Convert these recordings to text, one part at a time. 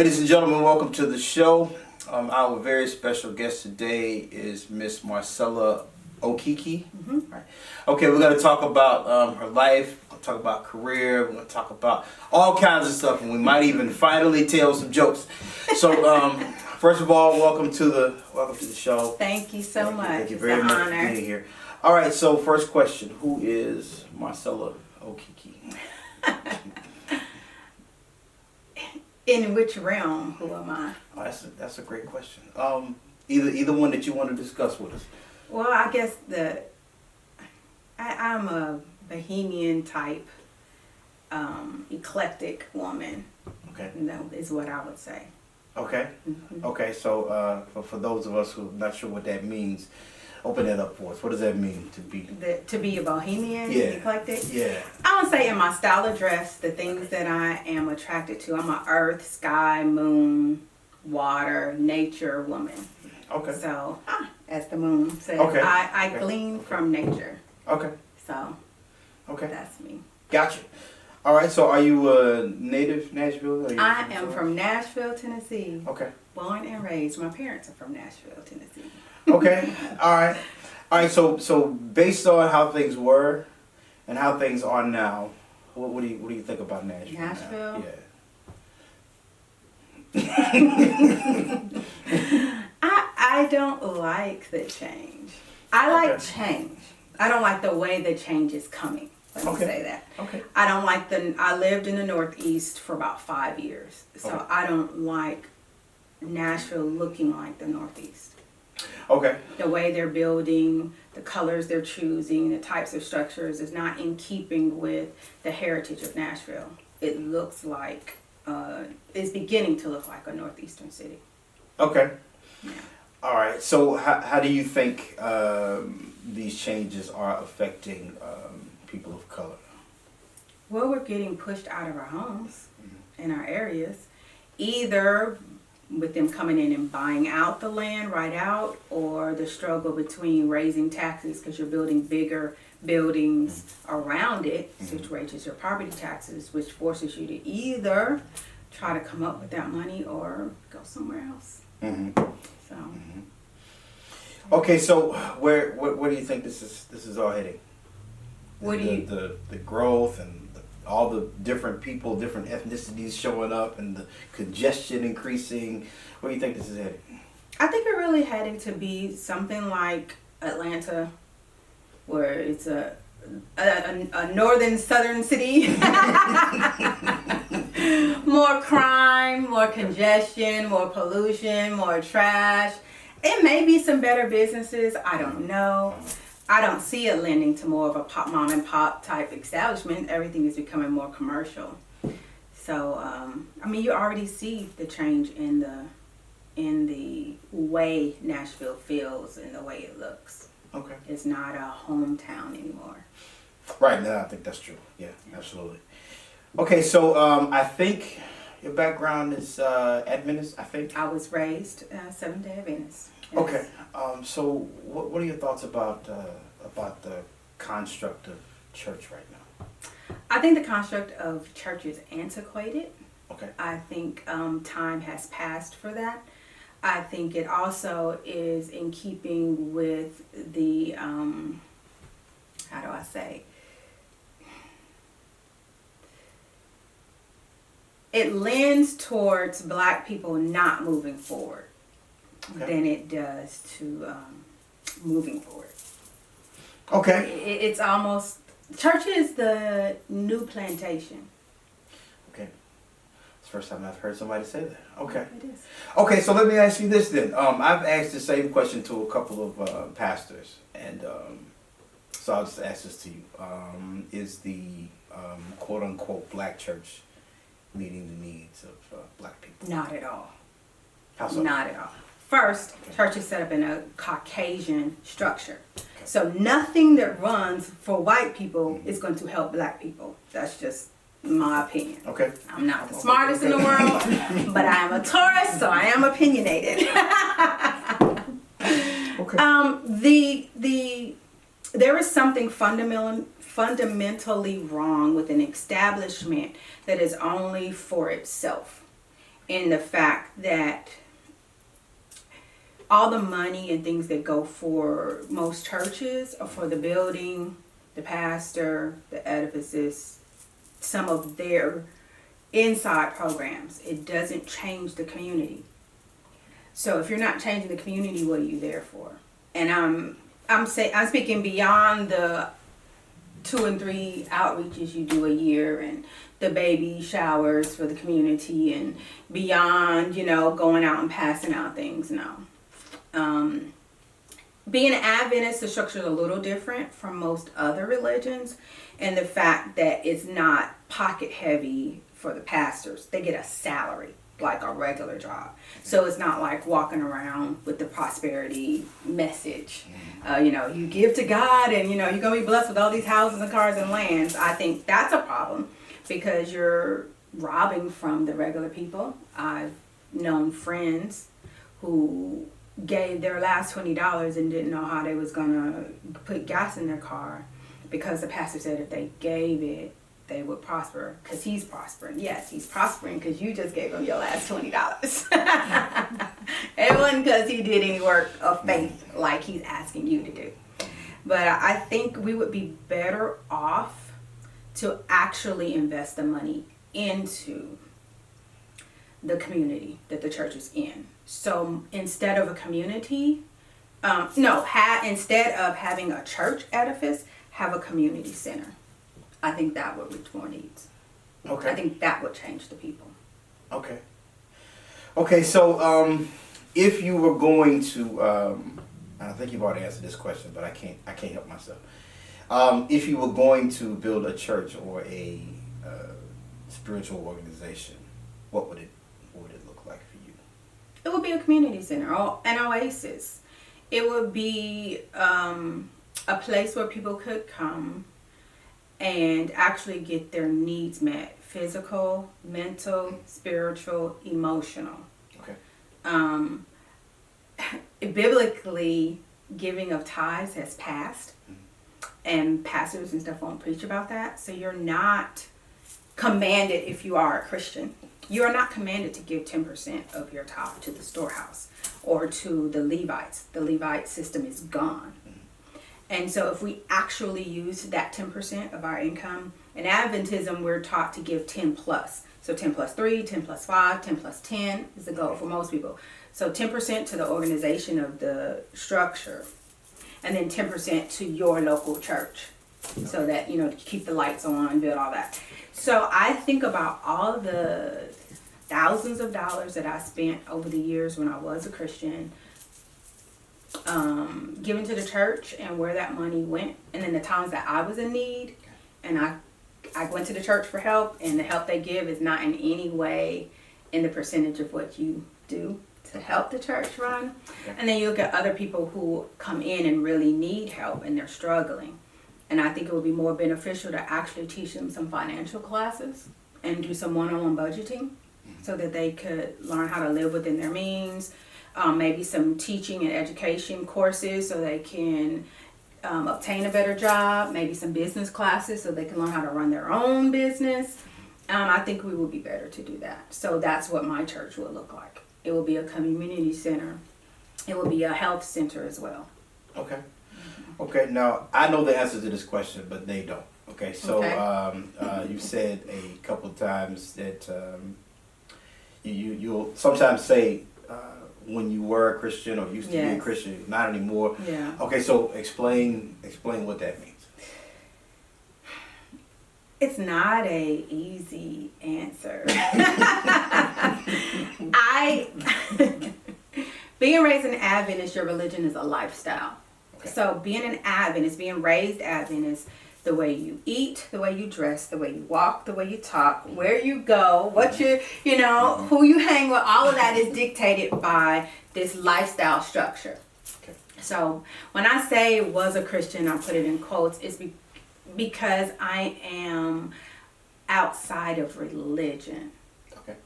Ladies and gentlemen, welcome to the show. Our very special guest today is Miss Marcella Okiki. Right. Okay, we're going to talk about her life. We'll talk about career. We're going to talk about all kinds of stuff, and we might even finally tell some jokes. So, first of all, welcome to the show. Thank you so much. Thank you very much for being here. All right. So, first question: who is Marcella Okiki? In which realm? Who am I? Oh, that's a great question. Either one that you want to discuss with us. Well, I guess I'm a bohemian type, eclectic woman. Okay. No, is what I would say. Okay. Mm-hmm. Okay. So for those of us who are not sure what that means, open that up for us. What does that mean to be? To be a bohemian, Yeah. eclectic. Yeah. I would say in my style of dress, the things that I am attracted to. I'm an earth, sky, moon, water, nature woman. Okay. So, as the moon says, Okay. I Okay. glean from nature. Okay. So, Okay. that's me. Gotcha. All right. So are you a native Nashville? Or I am from Nashville, Tennessee. Okay. Born and raised. My parents are from Nashville, Tennessee. Okay. All right. All right. So based on how things were and how things are now, what do you think about Nashville? Nashville? Now? I don't like the change. I like Okay. change. I don't like the way the change is coming. Let me Okay. say that. Okay. I don't like I lived in the Northeast for about 5 years. So Okay. I don't like Nashville looking like the Northeast. Okay. The way they're building, the colors they're choosing, the types of structures is not in keeping with the heritage of Nashville. It looks like, it's beginning to look like a Northeastern city. Okay. Yeah. All right. So how do you think these changes are affecting people of color? Well, we're getting pushed out of our homes in our areas, either with them coming in and buying out the land right out, or the struggle between raising taxes because you're building bigger buildings around it, which raises your property taxes, which forces you to either try to come up with that money or go somewhere else. Mm-hmm. So, Okay. So where do you think this is all heading? The growth and all the different people, different ethnicities showing up, and the congestion increasing. Where do you think this is heading? I think we're really heading to be something like Atlanta, where it's a northern southern city. More crime, more congestion, more pollution, more trash. It may be some better businesses. I don't know. I don't see it lending to more of a mom and pop type establishment. Everything is becoming more commercial. So, I mean, you already see the change in the way Nashville feels and the way it looks. Okay. It's not a hometown anymore. Right. No, I think that's true. Yeah, absolutely. Okay. So I think your background is Adventist. I think. I was raised Seventh-day Adventist. Yes. Okay. So what are your thoughts about the Constructive Church right now? I think the construct of church is antiquated. Okay. I think time has passed for that. I think it also is in keeping with the, how do I say? It lends towards black people not moving forward than it does to moving forward. Okay. It's almost, church is the new plantation. Okay. It's the first time I've heard somebody say that. Okay. It is. Okay, so let me ask you this then. I've asked the same question to a couple of pastors, and so I'll just ask this to you. Is the quote-unquote black church meeting the needs of black people? Not at all. How so? Not at all. First, church is set up in a Caucasian structure. So nothing that runs for white people is going to help black people. That's just my opinion. Okay. I'm not the smartest in the world, but I am a Taurus, so I am opinionated. Okay. There is something fundamentally wrong with an establishment that is only for itself. in the fact that all the money and things that go for most churches are for the building, the pastor, the edifices, some of their inside programs. It doesn't change the community. So if you're not changing the community, what are you there for? And I'm speaking beyond the 2 and 3 outreaches you do a year and the baby showers for the community and beyond, going out and passing out things. No. Being an Adventist, the structure is a little different from most other religions, and the fact that it's not pocket heavy for the pastors. They get a salary like a regular job. So it's not like walking around with the prosperity message. You give to God and, you're going to be blessed with all these houses and cars and lands. I think that's a problem because you're robbing from the regular people. I've known friends who gave their last $20 and didn't know how they was going to put gas in their car because the pastor said if they gave it, they would prosper because he's prospering. Yes, he's prospering because you just gave him your last $20. It wasn't because he did any work of faith like he's asking you to do. But I think we would be better off to actually invest the money into the community that the church is in. So instead of a community, instead of having a church edifice, have a community center. I think that would reach more needs. Okay. I think that would change the people. Okay, so if you were going to, I think you've already answered this question, but I can't help myself. If you were going to build a church or a spiritual organization, what would it look like for you? It would be a community center or an oasis. It would be a place where people could come and actually get their needs met: physical, mental, spiritual, emotional. Okay. Biblically, giving of tithes has passed, and pastors and stuff won't preach about that. So you're not commanded, if you are a Christian, you are not commanded to give 10% of your tithe to the storehouse or to the Levites. The Levite system is gone. And so if we actually use that 10% of our income, in Adventism, we're taught to give 10 plus. So 10 plus 3, 10 plus 5, 10 plus 10 is the goal for most people. So 10% to the organization of the structure, and then 10% to your local church. So that, to keep the lights on, build all that. So I think about all the thousands of dollars that I spent over the years when I was a Christian, giving to the church and where that money went, and then the times that I was in need and I went to the church for help, and the help they give is not in any way in the percentage of what you do to help the church run. And then you look at other people who come in and really need help and they're struggling, and I think it would be more beneficial to actually teach them some financial classes and do some one-on-one budgeting so that they could learn how to live within their means. Maybe some teaching and education courses so they can obtain a better job. Maybe some business classes so they can learn how to run their own business. I think we would be better to do that. So that's what my church would look like. It will be a community center. It will be a health center as well. Okay. Okay, now I know the answer to this question, but they don't. Okay, so you said a couple of times that you'll sometimes say when you were a Christian or used to be a Christian, not anymore. Yeah. Okay, so explain what that means. It's not a easy answer. Being raised an Adventist, your religion is a lifestyle. Okay. So being an Adventist, being raised Adventist, the way you eat, the way you dress, the way you walk, the way you talk, where you go, what you who you hang with, all of that is dictated by this lifestyle structure. Okay. So when I say was a Christian, I put it in quotes, it's because I am outside of religion. Okay.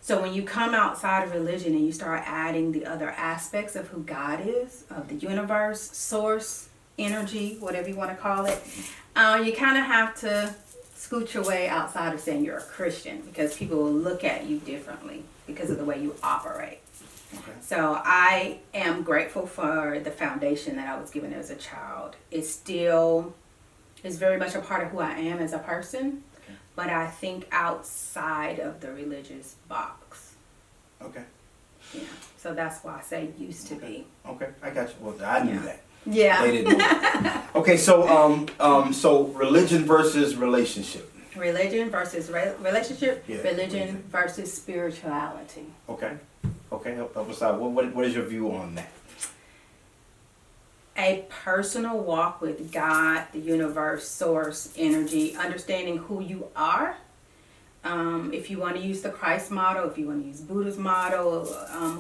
So when you come outside of religion and you start adding the other aspects of who God is, of the universe, source, energy, whatever you want to call it, you kind of have to scooch your way outside of saying you're a Christian, because people will look at you differently because of the way you operate. Okay. So I am grateful for the foundation that I was given as a child. It still is very much a part of who I am as a person, Okay. but I think outside of the religious box. Okay. Yeah. So that's why I say used to be. Okay. I got you. Well, I knew that. Yeah. They didn't know that. Okay. So religion versus relationship. Religion versus relationship. Yeah. Religion versus spirituality. Okay. Okay. Help us out. What is your view on that? A personal walk with God, the universe, source, energy, understanding who you are. If you want to use the Christ model, if you want to use Buddha's model,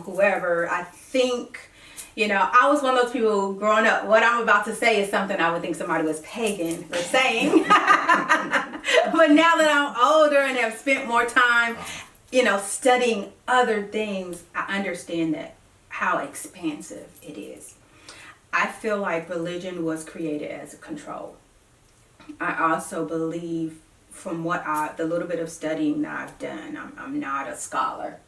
whoever, I think, I was one of those people growing up. What I'm about to say is something I would think somebody was pagan for saying. But now that I'm older and have spent more time, studying other things, I understand that how expansive it is. I feel like religion was created as a control. I also believe, from the little bit of studying that I've done, I'm not a scholar,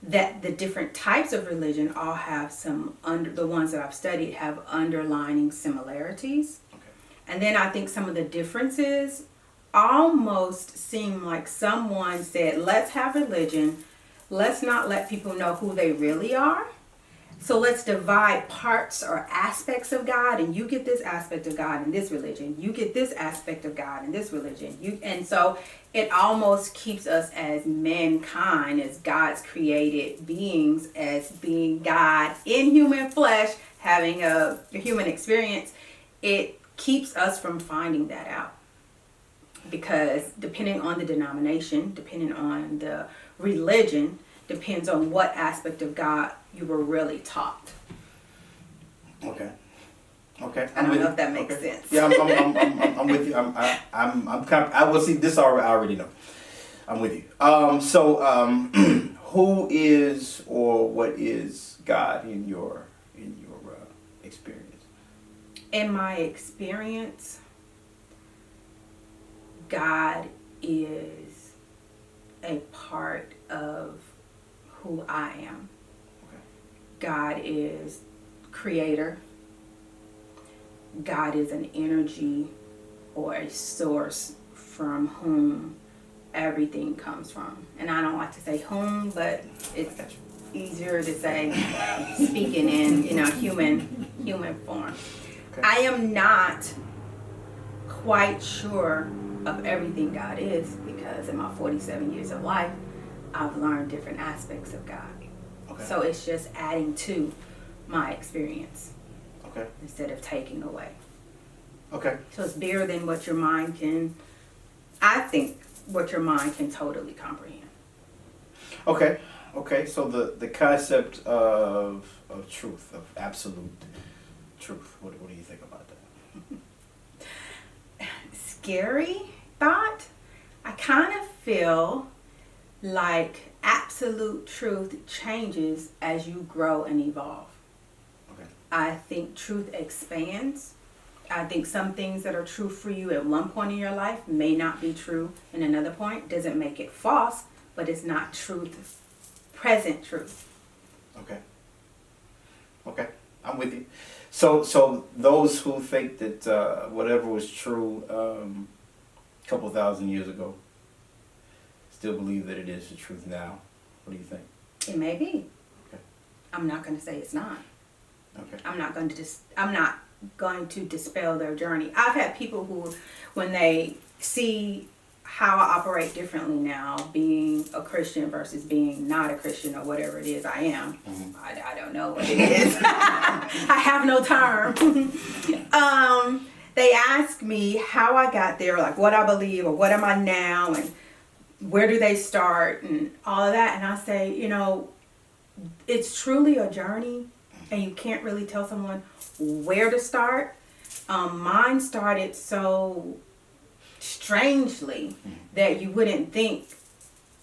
that the different types of religion all have the ones that I've studied have underlining similarities. Okay. And then I think some of the differences almost seem like someone said, let's have religion, let's not let people know who they really are. So let's divide parts or aspects of God, and you get this aspect of God in this religion. You get this aspect of God in this religion. And so it almost keeps us as mankind, as God's created beings, as being God in human flesh, having a human experience. It keeps us from finding that out. Because depending on the denomination, depending on the religion, depends on what aspect of God you were really taught. Okay. Okay. I don't know if that makes sense. Yeah, I'm with you. I will see this already. I already know. I'm with you. Who is or what is God in your experience? In my experience, God is a part of who I am. Okay. God is creator. God is an energy or a source from whom everything comes from. And I don't like to say whom, but it's easier to say speaking in human form. Okay. I am not quite sure of everything God is, because in my 47 years of life, I've learned different aspects of God. Okay. So it's just adding to my experience. Okay. Instead of taking away. Okay. So it's bigger than what your mind can, I think, what your mind can totally comprehend. Okay. Okay. So the concept of truth, of absolute truth, what do you think about that? Scary thought. I kind of feel like absolute truth changes as you grow and evolve. Okay. I think truth expands. I think some things that are true for you at one point in your life may not be true in another point. Doesn't make it false, but it's not truth, present truth. Okay. Okay. I'm with you. So those who think that whatever was true a couple thousand years ago still believe that it is the truth now. What do you think? It may be. Okay. I'm not going to say it's not. Okay. I'm not going to dispel their journey. I've had people who, when they see how I operate differently now, being a Christian versus being not a Christian, or whatever it is I am. Mm-hmm. I don't know what it is. I have no term. They ask me how I got there, like what I believe or what am I now, and where do they start and all of that. And I say, it's truly a journey, and you can't really tell someone where to start. Mine started so strangely that you wouldn't think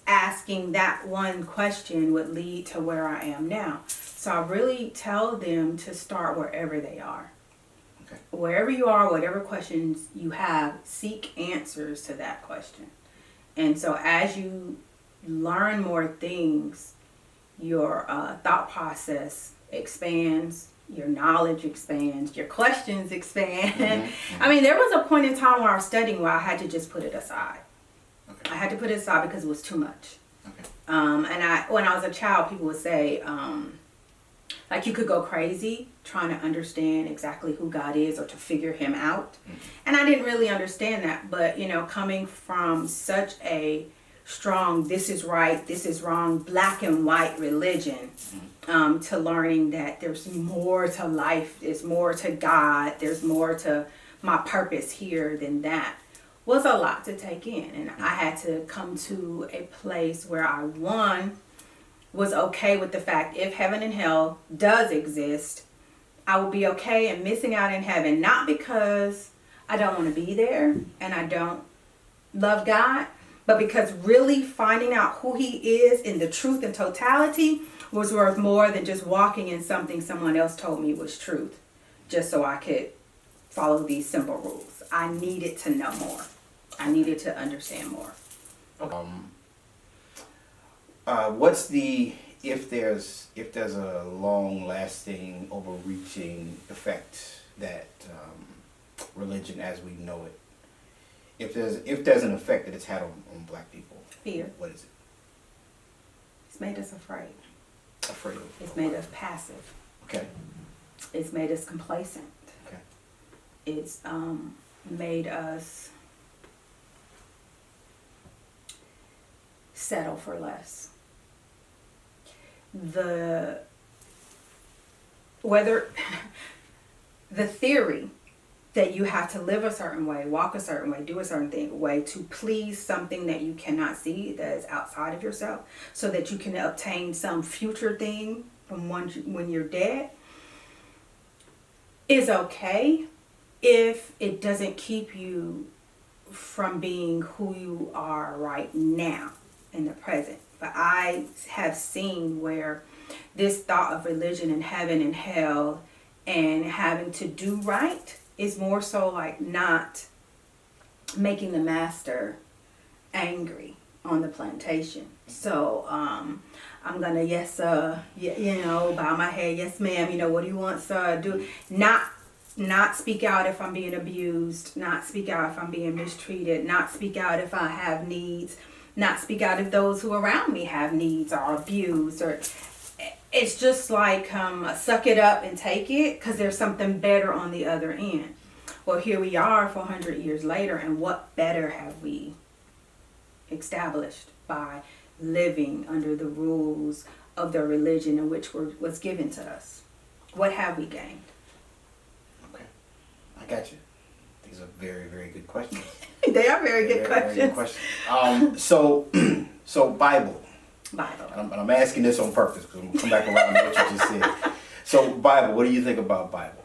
asking that one question would lead to where I am now. So I really tell them to start wherever they are. Okay. Wherever you are, whatever questions you have, seek answers to that question. And so as you learn more things, your thought process expands, your knowledge expands, your questions expand. Mm-hmm. I mean, there was a point in time where I was studying where I had to just put it aside. Okay. I had to put it aside because it was too much. Okay. And when I was a child, people would say, like, you could go crazy trying to understand exactly who God is or to figure him out. Mm-hmm. And I didn't really understand that. But, you know, coming from such a strong, this is right, this is wrong, black and white religion, to learning that there's more to life, there's more to God, there's more to my purpose here than that, was a lot to take in. And I had to come to a place where I, was okay with the fact if heaven and hell does exist, I will be okay in missing out in heaven, not because I don't want to be there and I don't love God, but because really finding out who he is in the truth and totality was worth more than just walking in something someone else told me was truth, just so I could follow these simple rules. I needed to know more. I needed to understand more. What's the, if there's a long-lasting, overreaching effect that religion as we know it, if there's an effect that it's had on black people? Fear. What is it? It's made us afraid. Afraid of? It's made us passive. Okay. It's made us complacent. Okay. It's made us settle for less. The theory that you have to live a certain way, walk a certain way, do a certain way to please something that you cannot see, that is outside of yourself, so that you can obtain some future thing from when you're dead, is okay if it doesn't keep you from being who you are right now in the present. But I have seen where this thought of religion and heaven and hell and having to do right is more so like not making the master angry on the plantation. So I'm gonna bow my head, yes ma'am, what do you want, sir? Do not speak out if I'm being abused, not speak out if I'm being mistreated, not speak out if I have needs, not speak out if those who around me have needs or abused. Or it's just like suck it up and take it, because there's something better on the other end. Well, here we are 400 years later, and what better have we established by living under the rules of the religion in which was given to us? What have we gained? Okay, I got you. These are very, very good questions. They are very good questions. Very good questions. So Bible. And I'm asking this on purpose because I'm going to come back around to what you just said. So Bible, what do you think about Bible?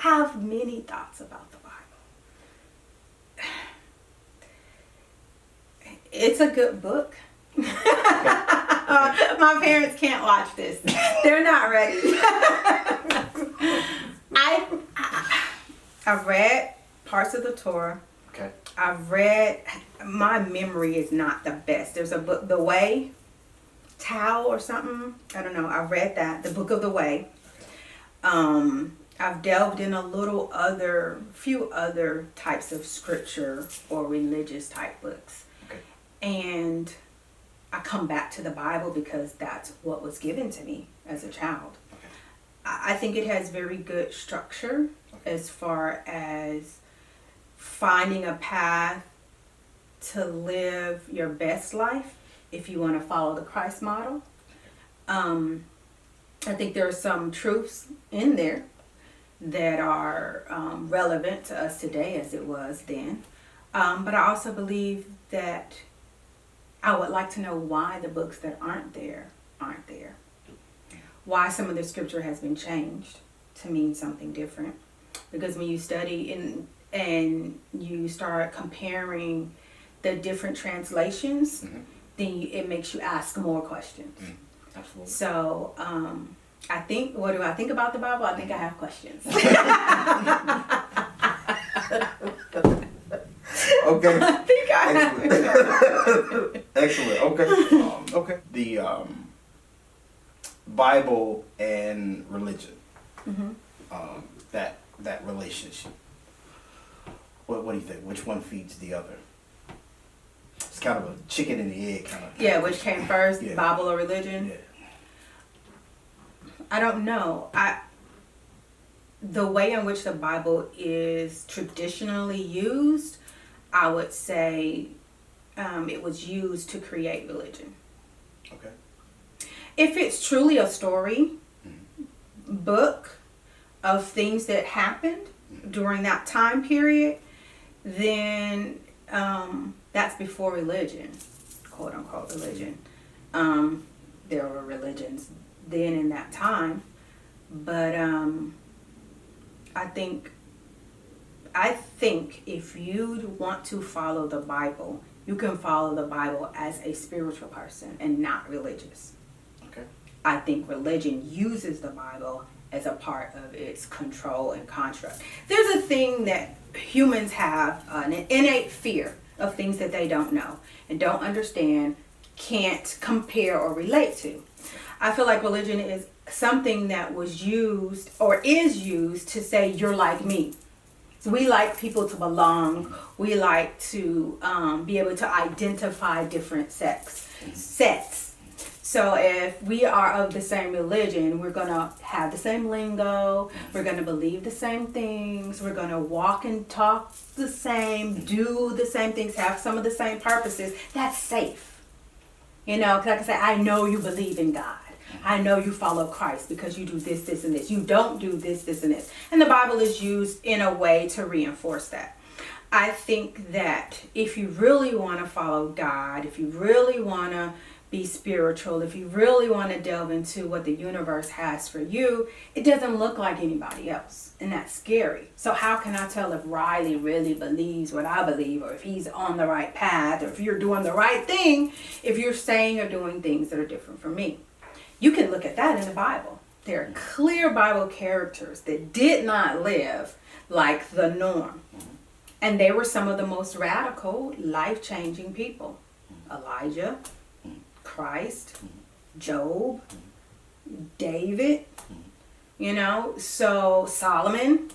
I have many thoughts about the Bible. It's a good book. My parents can't watch this. They're not ready. I've read parts of the Torah. Okay. My memory is not the best. There's a book, The Way, Tao or something. I don't know. I've read that, the Book of the Way. I've delved in few other types of scripture or religious type books. Okay. And I come back to the Bible because that's what was given to me as a child. Okay. I think it has very good structure as far as finding a path to live your best life if you want to follow the Christ model. I think there are some truths in there that are relevant to us today as it was then. But I also believe that I would like to know why the books that aren't there. Why some of the scripture has been changed to mean something different. Because when you study and you start comparing the different translations, then it makes you ask more questions. Absolutely. So What do I think about the Bible? I think I have questions. Okay. I think I have. Excellent. Okay. Okay. The Bible and religion. That relationship. What do you think? Which one feeds the other? It's kind of a chicken and the egg kind of. Yeah, which came first, Yeah. Bible or religion? Yeah. I don't know. The way in which the Bible is traditionally used, I would say it was used to create religion. Okay. If it's truly a story book of things that happened during that time period, then that's before religion, quote unquote religion. There were religions then in that time, but I think if you want to follow the Bible, you can follow the Bible as a spiritual person and not religious. Okay. I think religion uses the Bible as a part of its control and construct. There's a thing that humans have, an innate fear of things that they don't know and don't understand, can't compare or relate to. I feel like religion is something that was used or is used to say you're like me. So we like people to belong. We like to be able to identify different sets. So if we are of the same religion, we're going to have the same lingo. We're going to believe the same things. We're going to walk and talk the same, do the same things, have some of the same purposes. That's safe. You know, because I can say, I know you believe in God. I know you follow Christ because you do this, this, and this. You don't do this, this, and this. And the Bible is used in a way to reinforce that. I think that if you really want to follow God, if you really want to be spiritual, if you really want to delve into what the universe has for you, it doesn't look like anybody else. And that's scary. So how can I tell if Riley really believes what I believe, or if he's on the right path, or if you're doing the right thing, if you're saying or doing things that are different from me? You can look at that in the Bible. There are clear Bible characters that did not live like the norm. And they were some of the most radical, life-changing people. Elijah, Christ, Job, David, you know, so Solomon.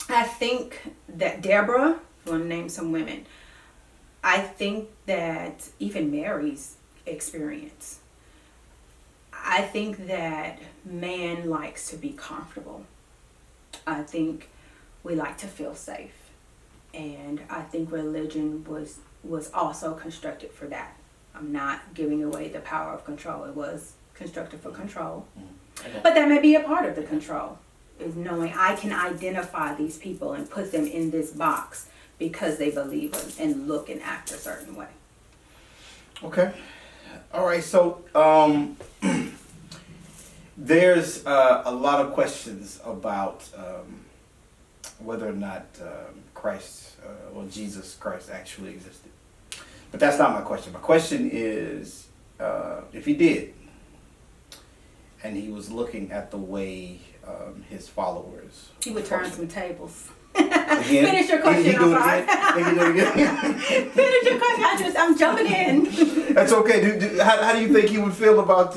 I think that Deborah, if you want to name some women, I think that even Mary's experience, I think that man likes to be comfortable. I think we like to feel safe. And I think religion was also constructed for that. I'm not giving away the power of control. It was constructed for control. But that may be a part of the control, is knowing I can identify these people and put them in this box because they believe and look and act a certain way. Okay. All right. So there's a lot of questions about whether or not Christ or Jesus Christ actually existed. But that's not my question. My question is, if he did, and he was looking at the way his followers... He would turn some tables. Again? Finish your question, I'm sorry. Finish your question, I'm jumping in. That's okay. How do you think he would feel about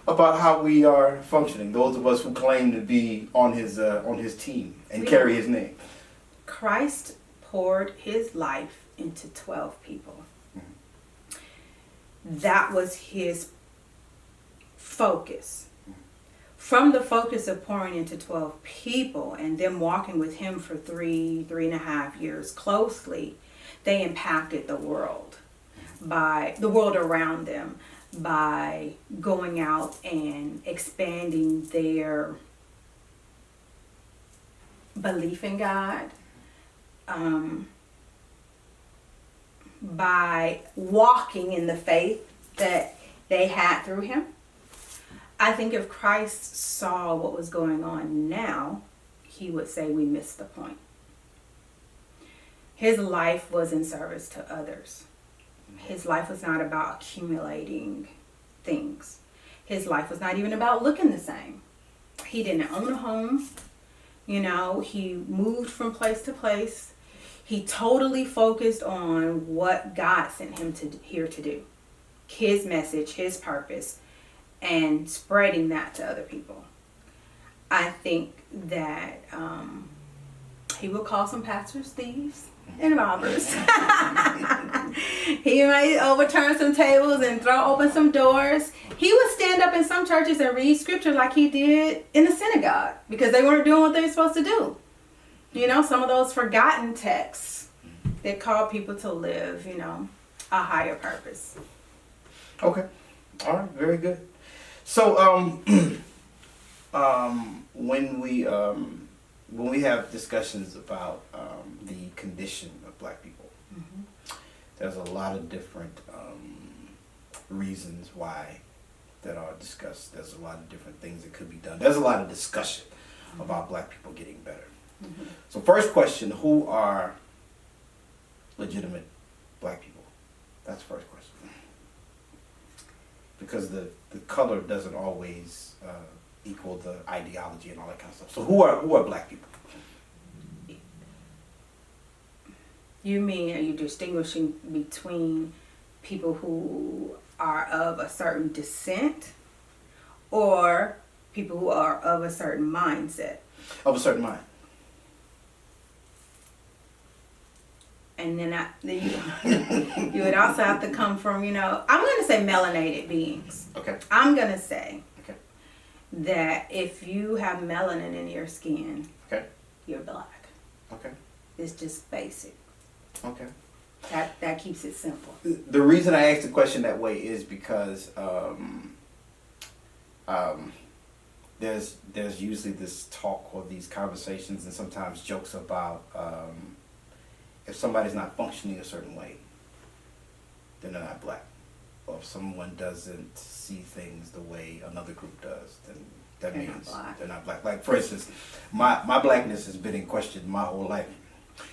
how we are functioning, those of us who claim to be on his team and carry his name? Christ poured his life into 12 people. That was his focus. From the focus of pouring into 12 people and them walking with him for 3.5 years closely, they impacted the world around them by going out and expanding their belief in God, by walking in the faith that they had through him. I think if Christ saw what was going on now, he would say we missed the point. His life was in service to others. His life was not about accumulating things. His life was not even about looking the same. He didn't own a home. You know, he moved from place to place. He totally focused on what God sent him here to do. His message, his purpose, and spreading that to other people. I think that he would call some pastors thieves and robbers. He might overturn some tables and throw open some doors. He would stand up in some churches and read scripture like he did in the synagogue because they weren't doing what they were supposed to do. You know, some of those forgotten texts that call people to live, you know, a higher purpose. Okay. All right. Very good. So, when we have discussions about the condition of black people, there's a lot of different reasons why that are discussed. There's a lot of different things that could be done. There's a lot of discussion about black people getting better. So first question, who are legitimate black people? That's the first question. Because the color doesn't always equal the ideology and all that kind of stuff. So who are black people? You mean, are you distinguishing between people who are of a certain descent or people who are of a certain mindset? Of a certain mind. And then you would also have to come from, you know, I'm going to say melanated beings. Okay. I'm going to say Okay. that if you have melanin in your skin, Okay. you're black. Okay. It's just basic. Okay. That keeps it simple. The reason I asked the question that way is because there's usually this talk or these conversations and sometimes jokes about if somebody's not functioning a certain way, then they're not black. Or if someone doesn't see things the way another group does, then that They're means not black. they're not black. Like, for instance, my blackness has been in question my whole life.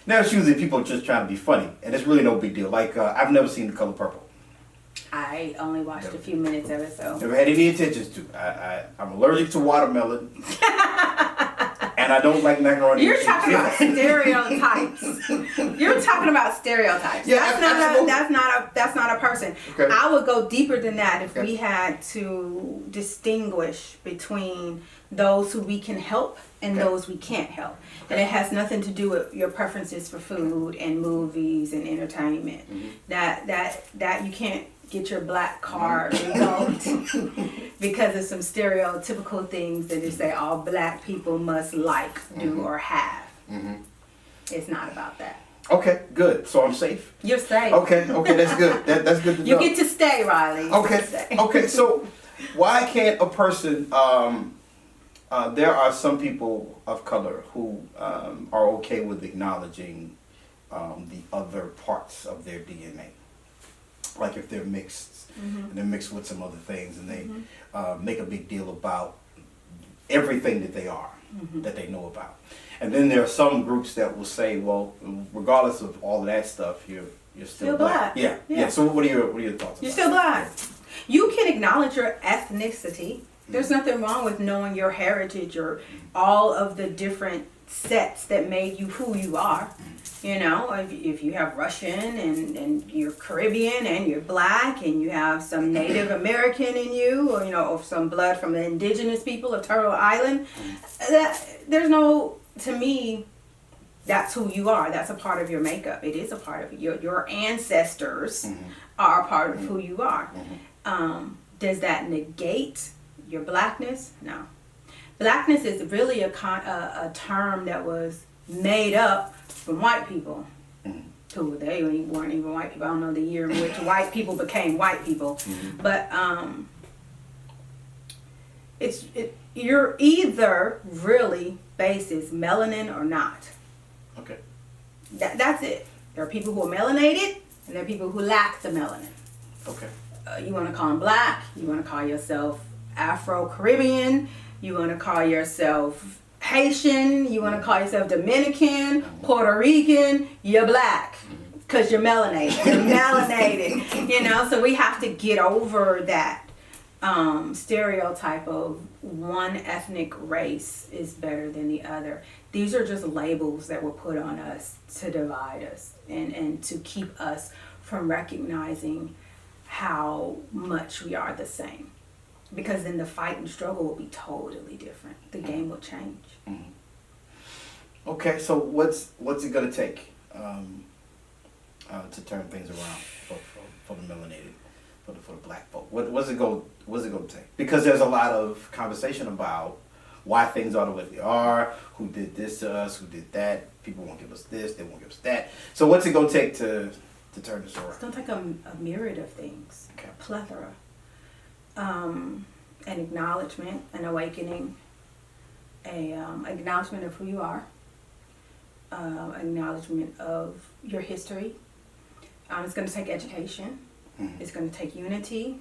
Now it's usually people just trying to be funny, and it's really no big deal. Like, I've never seen The Color Purple. I only watched a few minutes of it, so. Never had any intentions to. I'm allergic to watermelon. And I don't like macaroni. You're talking about stereotypes. You're talking about stereotypes. Yeah, that's not a person. Okay. I would go deeper than that if Okay. we had to distinguish between those who we can help and Okay. those we can't help. And it has nothing to do with your preferences for food and movies and entertainment. That you can't get your black card revoked because of some stereotypical things that just say all black people must like, do, or have. It's not about that. Okay, good. So I'm safe. You're safe. Okay, that's good. That's good to know. You get to stay, Riley. Okay. So why can't a person? There are some people of color who are okay with acknowledging the other parts of their DNA. Like if they're mixed, and they're mixed with some other things, and they make a big deal about everything that they are, that they know about. And then there are some groups that will say, well, regardless of all of that stuff, you're still black. Yeah. So what are your thoughts? You're still black. You can acknowledge your ethnicity. There's nothing wrong with knowing your heritage or all of the different sets that made you who you are. You know, if you have Russian and you're Caribbean and you're black and you have some Native American in you, or, you know, or some blood from the indigenous people of Turtle Island, to me, that's who you are. That's a part of your makeup. It is a part of your ancestors are a part of who you are. Does that negate your blackness? No. Blackness is really a term that was made up from white people. Who they weren't even white people. I don't know the year in which white people became white people. But you're either really basis melanin or not. Okay. That's it. There are people who are melanated and there are people who lack the melanin. Okay. You want to call them black. You want to call yourself Afro-Caribbean. You want to call yourself Haitian. You want to call yourself Dominican, Puerto Rican. You're black because you're melanated. You're melanated. You know, so we have to get over that stereotype of one ethnic race is better than the other. These are just labels that were put on us to divide us and to keep us from recognizing how much we are the same. Because then the fight and struggle will be totally different. The game will change. Mm-hmm. Okay, so what's it gonna take to turn things around for the melanated, for the black folk? What's it gonna take? Because there's a lot of conversation about why things are the way they are, who did this to us, who did that. People won't give us this, they won't give us that. So what's it gonna take to turn this around? It's gonna take a myriad of things. Okay. A plethora. An acknowledgement, an awakening, acknowledgement of who you are, acknowledgement of your history. It's going to take education. Mm-hmm. It's going to take unity.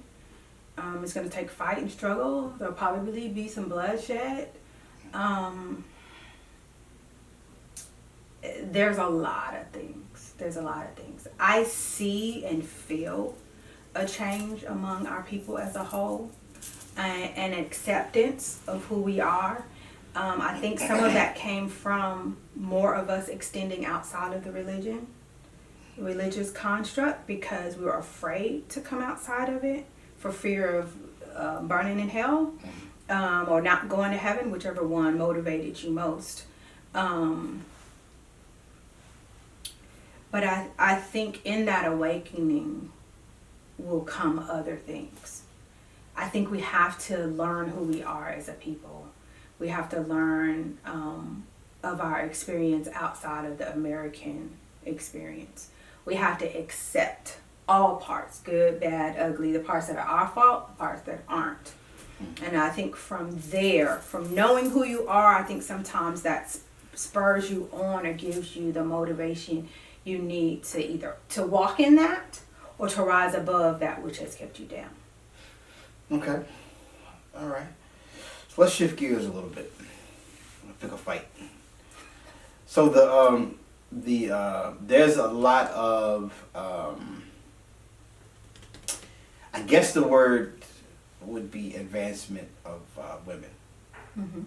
It's going to take fight and struggle. There'll probably be some bloodshed. There's a lot of things. I see and feel a change among our people as a whole, and acceptance of who we are. I think some of that came from more of us extending outside of the religious construct, because we were afraid to come outside of it for fear of burning in hell, or not going to heaven, whichever one motivated you most. But I think in that awakening will come other things. I think we have to learn who we are as a people. We have to learn of our experience outside of the American experience. We have to accept all parts, good, bad, ugly, the parts that are our fault, the parts that aren't. And I think from there, from knowing who you are, I think sometimes that spurs you on or gives you the motivation you need to either to walk in that or to rise above that which has kept you down. Okay. All right. So let's shift gears a little bit. I'm gonna pick a fight. So there's a lot of I guess the word would be advancement of women. Mm-hmm.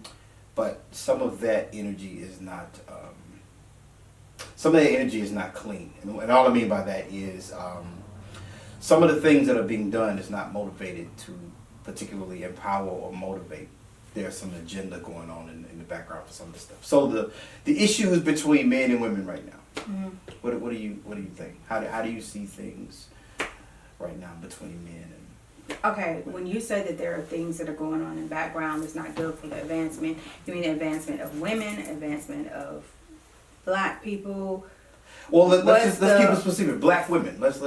But some of that energy is not clean. And all I mean by that is some of the things that are being done is not motivated to particularly empower or motivate. There's some agenda going on in the background for some of the stuff. So the issues between men and women right now. Mm-hmm. What do you think? How do you see things right now between men and Okay, when you say that there are things that are going on in the background that's not good for the advancement, you mean the advancement of women, advancement of black people? Well, let's keep it specific. Black women. Let's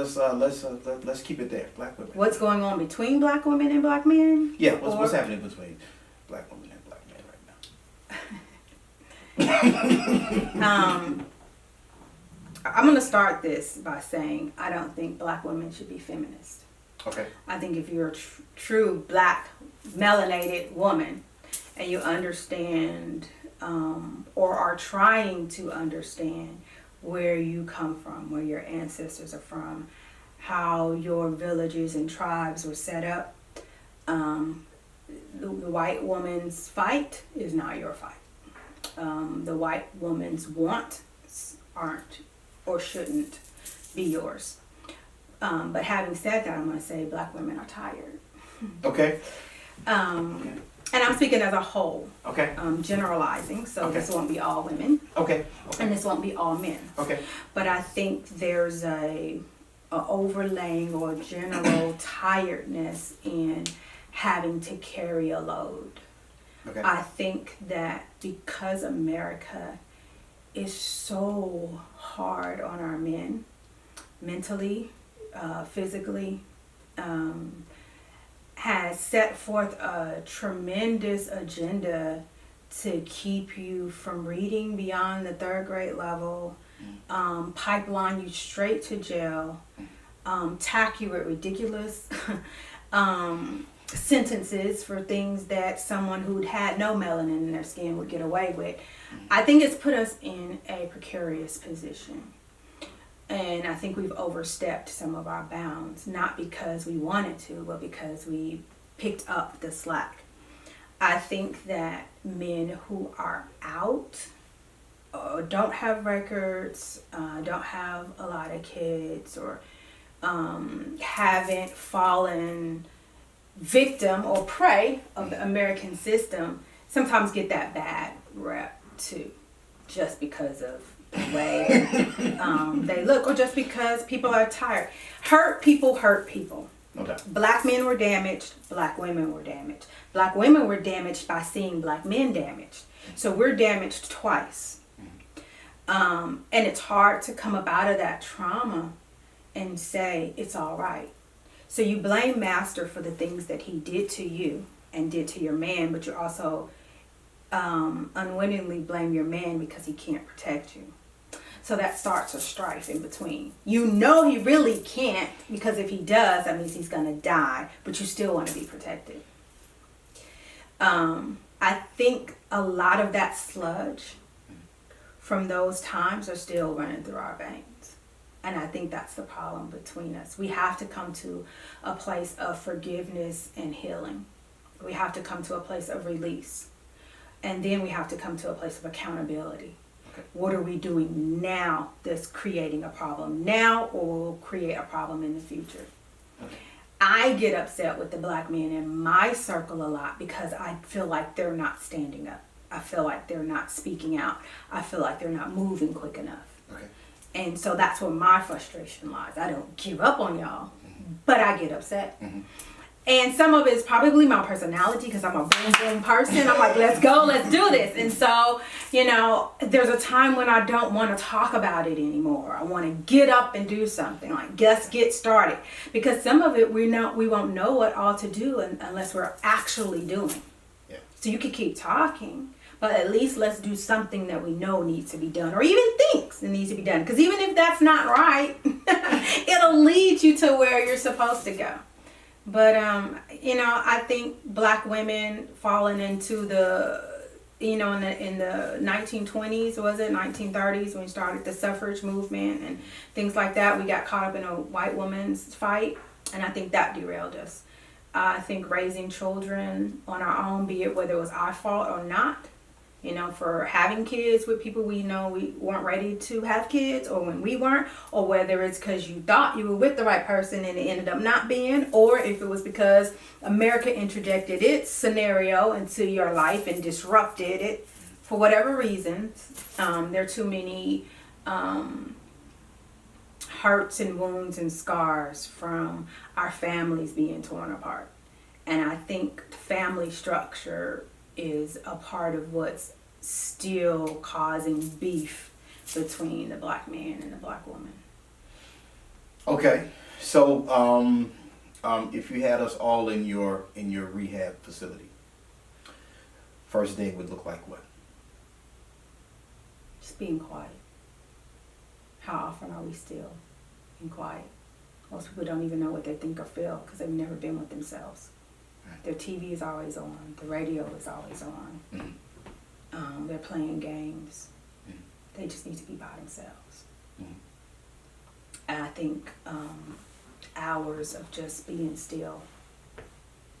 keep it there. Black women. What's going on between black women and black men? Yeah, what's happening between black women and black men right now? I'm going to start this by saying I don't think black women should be feminists. Okay. I think if you're a true black melanated woman and you understand or are trying to understand where you come from, where your ancestors are from, how your villages and tribes were set up, the white woman's fight is not your fight. The white woman's wants aren't or shouldn't be yours. But having said that, I'm going to say black women are tired. Okay. And I'm speaking as a whole. Okay. Generalizing, so Okay. this won't be all women. Okay. And this won't be all men. Okay. But I think there's a overlaying or general tiredness in having to carry a load. Okay. I think that because America is so hard on our men, mentally, physically, has set forth a tremendous agenda to keep you from reading beyond the third grade level, pipeline you straight to jail, tack you with ridiculous sentences for things that someone who'd had no melanin in their skin would get away with. I think it's put us in a precarious position. And I think we've overstepped some of our bounds, not because we wanted to, but because we picked up the slack. I think that men who are out, don't have records, don't have a lot of kids, or haven't fallen victim or prey of the American system, sometimes get that bad rep too, just because of the way they look, or just because people are tired. Hurt people hurt people. Okay. Black men were damaged, black women were damaged. Black women were damaged by seeing black men damaged. So we're damaged twice. And it's hard to come up out of that trauma and say it's all right. So you blame master for the things that he did to you and did to your man, but you also unwittingly blame your man because he can't protect you. So that starts a strife in between. You know he really can't, because if he does, that means he's going to die, but you still want to be protected. I think a lot of that sludge from those times are still running through our veins. And I think that's the problem between us. We have to come to a place of forgiveness and healing. We have to come to a place of release. And then we have to come to a place of accountability. Okay. What are we doing now that's creating a problem now, or will create a problem in the future? Okay. I get upset with the black men in my circle a lot because I feel like they're not standing up. I feel like they're not speaking out. I feel like they're not moving quick enough. Okay. And so that's where my frustration lies. I don't give up on y'all, but I get upset. Mm-hmm. And some of it is probably my personality, because I'm a boom boom person. I'm like, let's go, let's do this. And so, there's a time when I don't want to talk about it anymore. I want to get up and do something, like just get started. Because some of it we won't know what all to do unless we're actually doing. Yeah. So you could keep talking, but at least let's do something that we know needs to be done, or even thinks it needs to be done. Because even if that's not right, it'll lead you to where you're supposed to go. But, I think black women falling into the, in the 1920s, 1930s, when we started the suffrage movement and things like that, we got caught up in a white woman's fight. And I think that derailed us. I think raising children on our own, be it whether it was our fault or not, for having kids with people we know we weren't ready to have kids, or when we weren't, or whether it's because you thought you were with the right person and it ended up not being, or if it was because America interjected its scenario into your life and disrupted it for whatever reasons. There are too many hurts and wounds and scars from our families being torn apart. And I think family structure is a part of what's still causing beef between the black man and the black woman. Okay, so if you had us all in your rehab facility, first day would look like what? Just being quiet. How often are we still and quiet? Most people don't even know what they think or feel because they've never been with themselves. Their TV is always on. The radio is always on. Mm-hmm. They're playing games. Mm-hmm. They just need to be by themselves. Mm-hmm. And I think hours of just being still,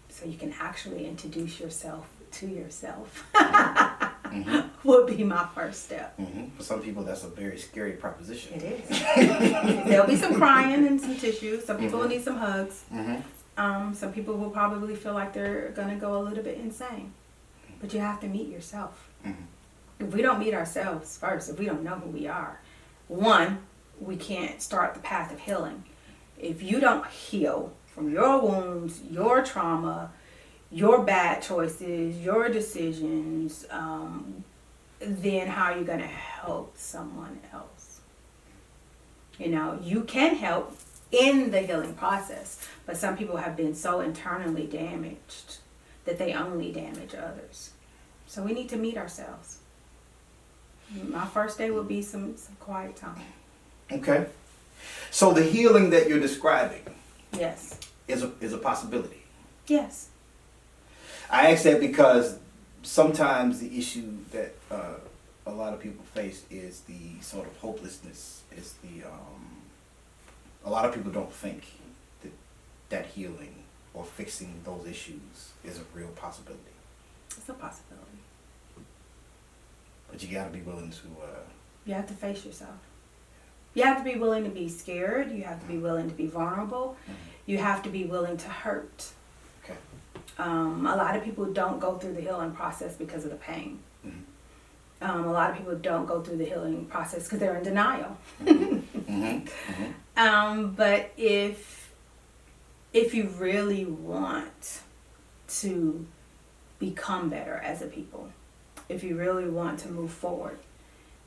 so you can actually introduce yourself to yourself, mm-hmm. would be my first step. Mm-hmm. For some people, that's a very scary proposition. It is. There'll be some crying and some tissues. Some people will need some hugs. Mm-hmm. Some people will probably feel like they're going to go a little bit insane. But you have to meet yourself. Mm-hmm. If we don't meet ourselves first, if we don't know who we are, one, we can't start the path of healing. If you don't heal from your wounds, your trauma, your bad choices, your decisions, then how are you going to help someone else? You can help in the healing process, but some people have been so internally damaged that they only damage others. So we need to meet ourselves. My first day will be some quiet time. Okay. So the healing that you're describing, yes, is a possibility. Yes. I ask that because sometimes the issue that a lot of people face is the sort of hopelessness, a lot of people don't think that healing or fixing those issues is a real possibility. It's a possibility. But you got to be willing to. You have to face yourself. You have to be willing to be scared. You have to be willing to be vulnerable. You have to be willing to hurt. Okay. A lot of people don't go through the healing process because of the pain. A lot of people don't go through the healing process because they're in denial. But if you really want to become better as a people, if you really want to move forward,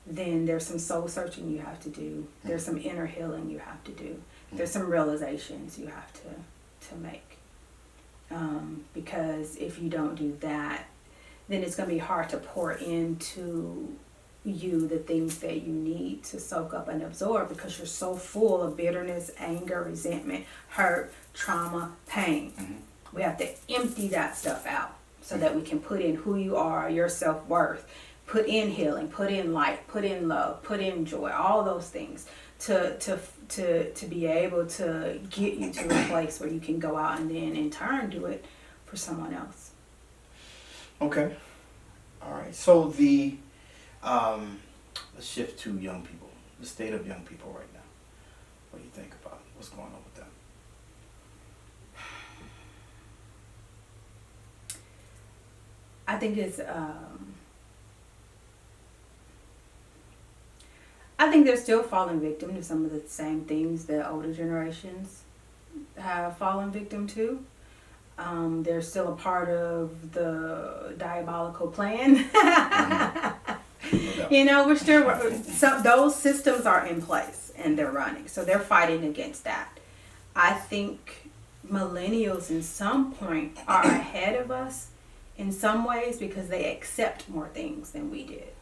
then there's some soul searching you have to do. There's some inner healing you have to do. There's some realizations you have to make. Because if you don't do that, then it's going to be hard to pour into you the things that you need to soak up and absorb, because you're so full of bitterness, anger, resentment, hurt, trauma, pain. We have to empty that stuff out so that we can put in who you are, your self-worth, put in healing, put in light, put in love, put in joy, all those things to be able to get you to a place where you can go out and then in turn do it for someone else. Okay. All right. So let's shift to young people, the state of young people right now. What do you think about what's going on with them? I think they're still falling victim to some of the same things that older generations have fallen victim to. They're still a part of the diabolical plan. You know, those systems are in place and they're running. So they're fighting against that. I think millennials in some point are ahead of us in some ways because they accept more things than we did.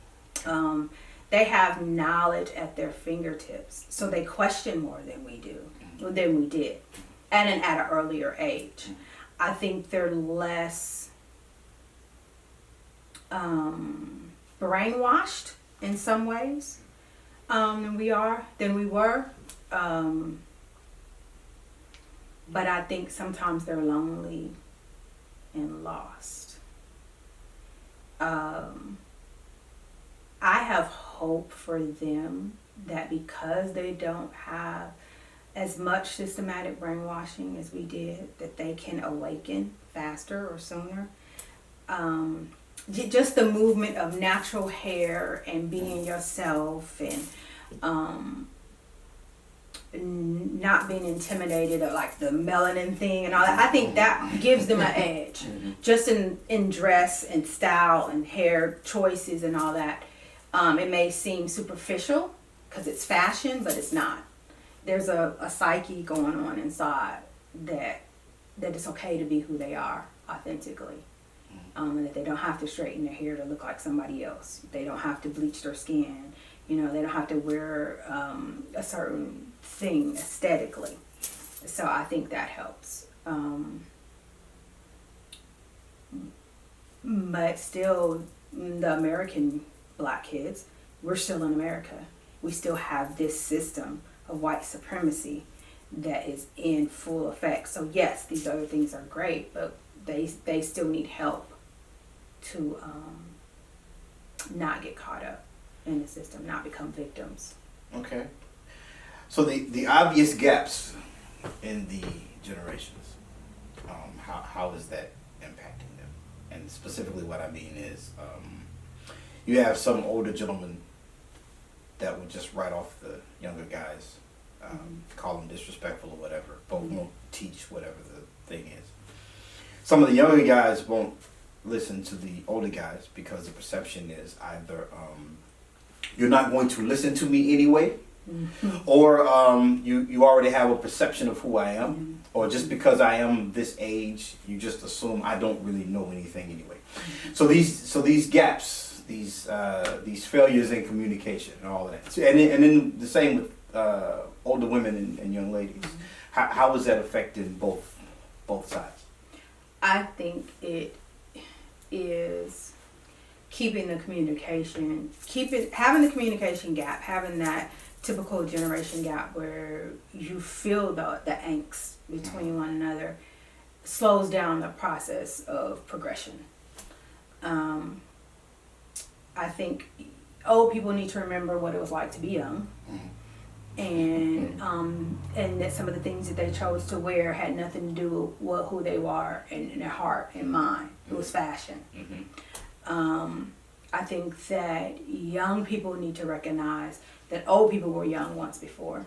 They have knowledge at their fingertips, so they question more than we did, and at an earlier age. I think they're less brainwashed in some ways than we were. But I think sometimes they're lonely and lost. I have hope for them that because they don't have as much systematic brainwashing as we did, that they can awaken faster or sooner. Just the movement of natural hair and being yourself and not being intimidated of like the melanin thing and all that. I think that gives them an edge. Just in dress and style and hair choices and all that. It may seem superficial because it's fashion, but it's not. There's a psyche going on inside that it's okay to be who they are authentically. And that they don't have to straighten their hair to look like somebody else. They don't have to bleach their skin. You know, they don't have to wear a certain thing aesthetically. So I think that helps. But still, the American Black kids, we're still in America. We still have this system of white supremacy that is in full effect. So yes, these other things are great, but they still need help to not get caught up in the system, not become victims. Okay. So the obvious gaps in the generations, how is that impacting them? And specifically what I mean is, you have some older gentlemen that would just write off the younger guys, call them disrespectful or whatever, but won't teach whatever the thing is. Some of the younger guys won't listen to the older guys because the perception is either you're not going to listen to me anyway, or you already have a perception of who I am, or just because I am this age, you just assume I don't really know anything anyway. So these gaps, these failures in communication and all of that, and then the same with older women and young ladies. How is that affecting both sides? I think it is keeping the communication, having the communication gap, having that typical generation gap where you feel the angst between one another. slows down the process of progression. I think old people need to remember what it was like to be young. And that some of the things that they chose to wear had nothing to do with who they were and their heart and mind. It was fashion. I think that young people need to recognize that old people were young once before,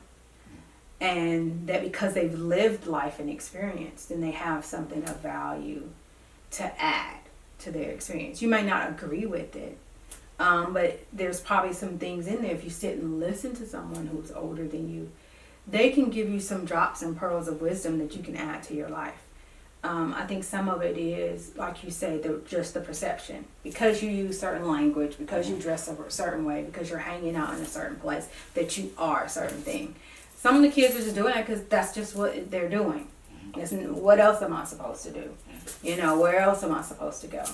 and that because they've lived life and experience, then they have something of value to add to their experience. You may not agree with it, but there's probably some things in there. If you sit and listen to someone who's older than you, they can give you some drops and pearls of wisdom that you can add to your life. I think some of it is, like you say, just the perception. Because you use certain language, because you dress a certain way, because you're hanging out in a certain place, that you are a certain thing. Some of the kids are just doing it because that's just what they're doing. What else am I supposed to do? Where else am I supposed to go?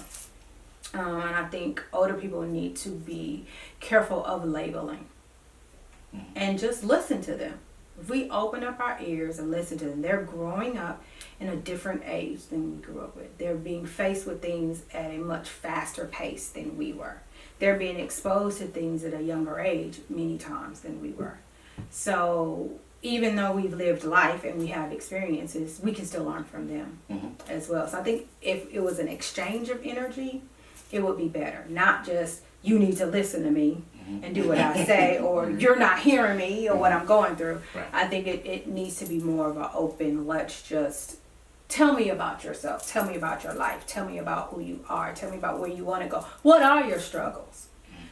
And I think older people need to be careful of labeling and just listen to them. If we open up our ears and listen to them, they're growing up in a different age than we grew up with. They're being faced with things at a much faster pace than we were. They're being exposed to things at a younger age many times than we were. So even though we've lived life and we have experiences, we can still learn from them as well. So I think if it was an exchange of energy, it would be better. Not just, you need to listen to me and do what I say, or you're not hearing me or what I'm going through. Right. I think it needs to be more of an open, let's just tell me about yourself. Tell me about your life. Tell me about who you are. Tell me about where you want to go. What are your struggles?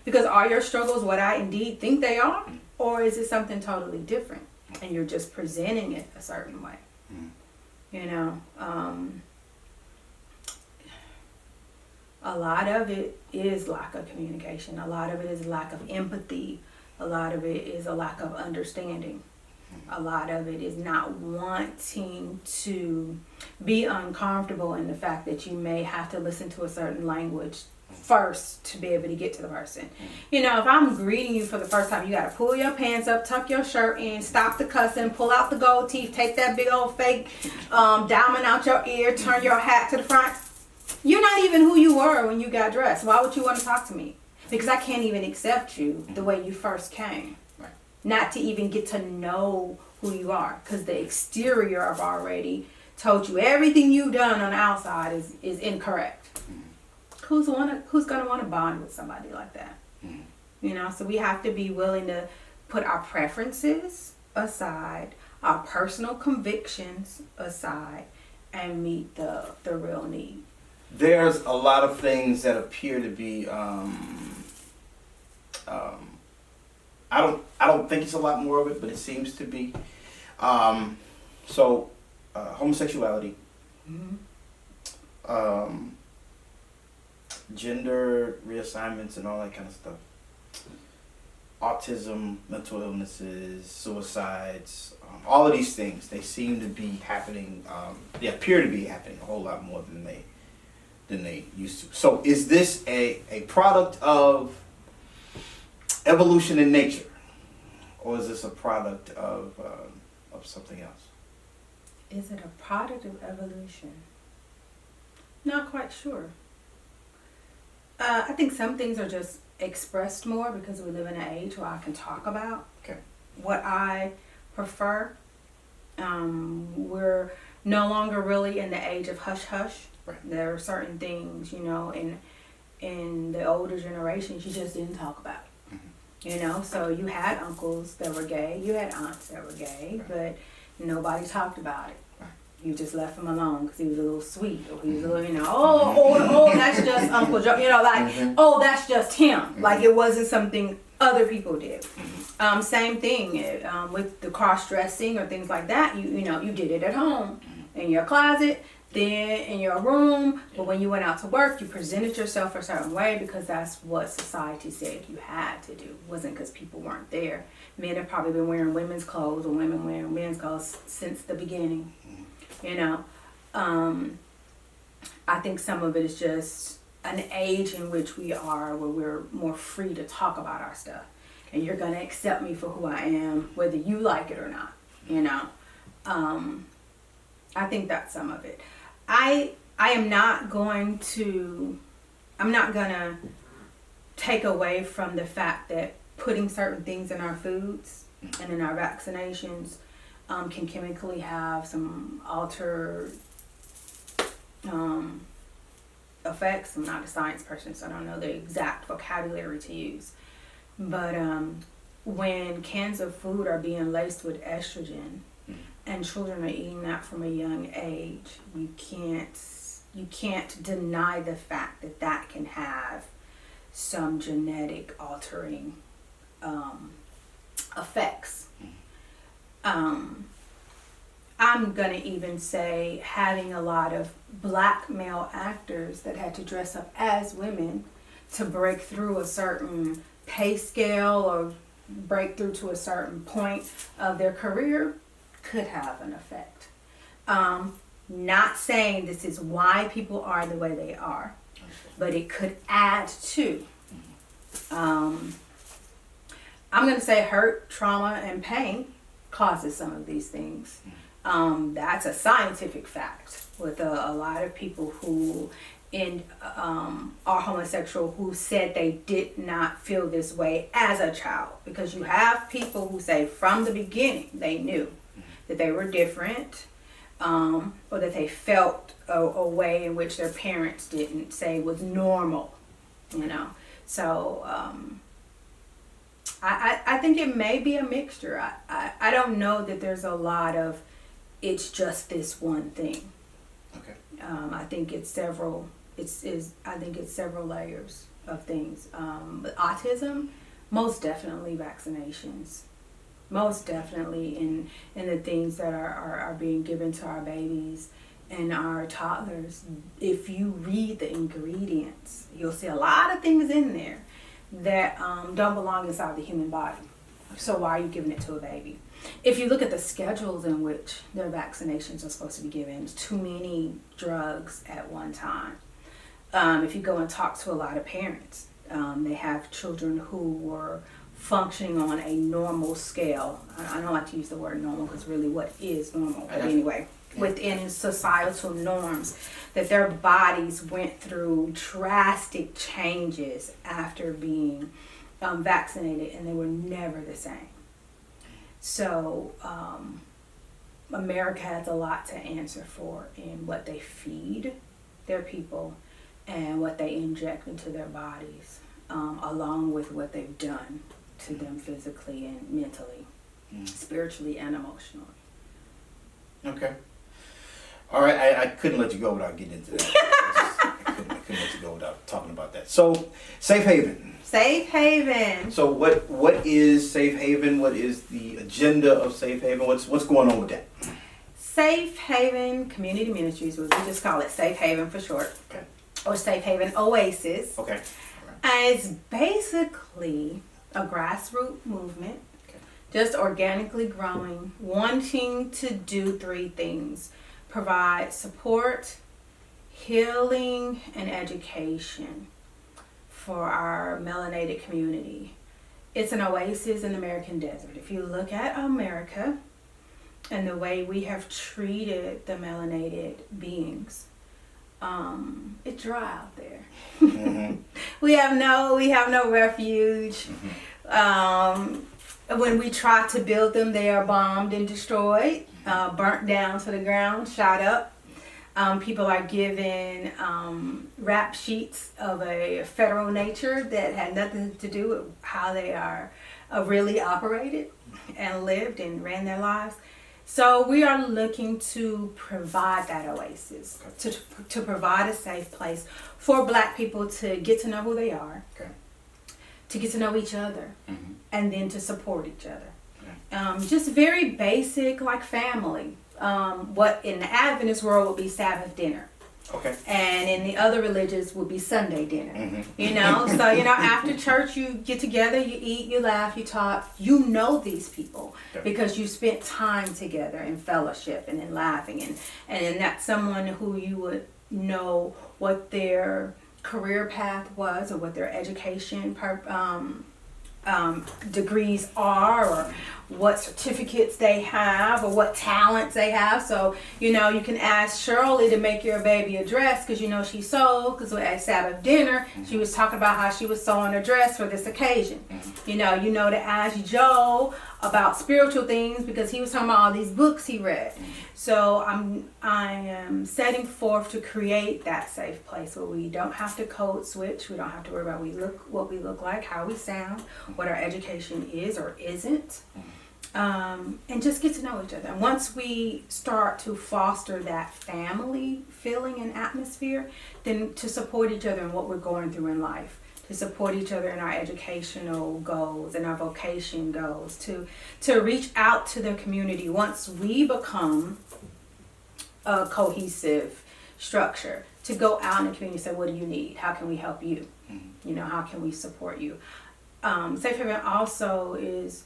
Because are your struggles what I indeed think they are? Or is it something totally different? And you're just presenting it a certain way. A lot of it is lack of communication. A lot of it is lack of empathy. A lot of it is a lack of understanding. A lot of it is not wanting to be uncomfortable in the fact that you may have to listen to a certain language first to be able to get to the person. If I'm greeting you for the first time, you got to pull your pants up, tuck your shirt in, stop the cussing, pull out the gold teeth, take that big old fake diamond out your ear, turn your hat to the front. You're not even who you were when you got dressed. Why would you want to talk to me? Because I can't even accept you the way you first came. Right. Not to even get to know who you are. Because the exterior of already told you everything you've done on the outside is incorrect. Who's going to want to bond with somebody like that? So we have to be willing to put our preferences aside, our personal convictions aside, and meet the real need. There's a lot of things that appear to be I don't think it's a lot more of it, but it seems to be. Homosexuality, gender reassignments and all that kind of stuff. Autism, mental illnesses, suicides, all of these things, they seem to be happening, they appear to be happening a whole lot more than they used to. So is this a product of evolution in nature, or is this a product of something else? Is it a product of evolution? Not quite sure. I think some things are just expressed more because we live in an age where I can talk about what I prefer. We're no longer really in the age of hush-hush. Right. There are certain things, in the older generations you just didn't talk about. So you had uncles that were gay, you had aunts that were gay, but nobody talked about it. You just left him alone because he was a little sweet, or he was a little, oh, that's just Uncle Joe, oh, that's just him. Like it wasn't something other people did. Same thing with the cross-dressing or things like that. You did it at home, in your closet, then in your room. But when you went out to work, you presented yourself a certain way because that's what society said you had to do. It wasn't because people weren't there. Men have probably been wearing women's clothes or women wearing men's clothes since the beginning. I think some of it is just an age in which we are where we're more free to talk about our stuff. And you're going to accept me for who I am, whether you like it or not, I think that's some of it. I am not going to, I'm not gonna take away from the fact that putting certain things in our foods and in our vaccinations can chemically have some altered effects. I'm not a science person, so I don't know the exact vocabulary to use. But when cans of food are being laced with estrogen and children are eating that from a young age, you can't deny the fact that that can have some genetic altering effects. I'm gonna even say having a lot of black male actors that had to dress up as women to break through a certain pay scale or break through to a certain point of their career could have an effect. Not saying this is why people are the way they are, but it could add to. I'm going to say hurt, trauma, and pain causes some of these things. That's a scientific fact with a lot of people who are homosexual who said they did not feel this way as a child, because you have people who say from the beginning they knew that they were different, or that they felt a way in which their parents didn't say was normal, you know. So I think it may be a mixture. I don't know that there's a lot of it's just this one thing. Okay. I think it's several. I think it's several layers of things. But autism, most definitely vaccinations. Most definitely in the things that are being given to our babies and our toddlers. If you read the ingredients, you'll see a lot of things in there that don't belong inside the human body. So why are you giving it to a baby? If you look at the schedules in which their vaccinations are supposed to be given, it's too many drugs at one time. If you go and talk to a lot of parents, they have children who were functioning on a normal scale. I don't like to use the word normal because really what is normal? But anyway, within societal norms, that their bodies went through drastic changes after being vaccinated, and they were never the same. So America has a lot to answer for in what they feed their people and what they inject into their bodies, along with what they've done to them physically and mentally, spiritually and emotionally. Okay. All right, I couldn't let you go without getting into that. I couldn't let you go without talking about that. So, Safe Haven. Safe Haven. So what is Safe Haven? What is the agenda of Safe Haven? What's going on with that? Safe Haven Community Ministries, we just call it Safe Haven for short. Okay. Or Safe Haven Oasis. Okay. And it's basically a grassroots movement, just organically growing, wanting to do three things: provide support, healing, and education for our melanated community. It's an oasis in the American desert. If you look at America and the way we have treated the melanated beings, it's dry out there. Mm-hmm. we have no refuge. Mm-hmm. When we try to build them, they are bombed and destroyed, burnt down to the ground, shot up. People are given rap sheets of a federal nature that had nothing to do with how they are really operated and lived and ran their lives. So we are looking to provide that oasis, to provide a safe place for Black people to get to know who they are, to get to know each other, mm-hmm. and then to support each other. Just very basic, like family. What in the Adventist world would be Sabbath dinner. Okay. And in the other religions would be Sunday dinner. Mm-hmm. You know, so after church you get together, you eat, you laugh, you talk. You know these people because you spent time together in fellowship and in laughing, and that's someone who you would know what their career path was or what their education degrees are, or what certificates they have or what talents they have. So, you know, you can ask Shirley to make your baby a dress because you know she sewed, because at Sabbath dinner, she was talking about how she was sewing a dress for this occasion. You know to ask Joe about spiritual things because he was talking about all these books he read. So I am setting forth to create that safe place where we don't have to code switch. We don't have to worry about what we look like, how we sound, what our education is or isn't. And just get to know each other. And once we start to foster that family feeling and atmosphere, then to support each other in what we're going through in life, to support each other in our educational goals and our vocation goals, to reach out to the community once we become a cohesive structure, to go out in the community and say, what do you need? How can we help you? You know, how can we support you? Safe Haven also is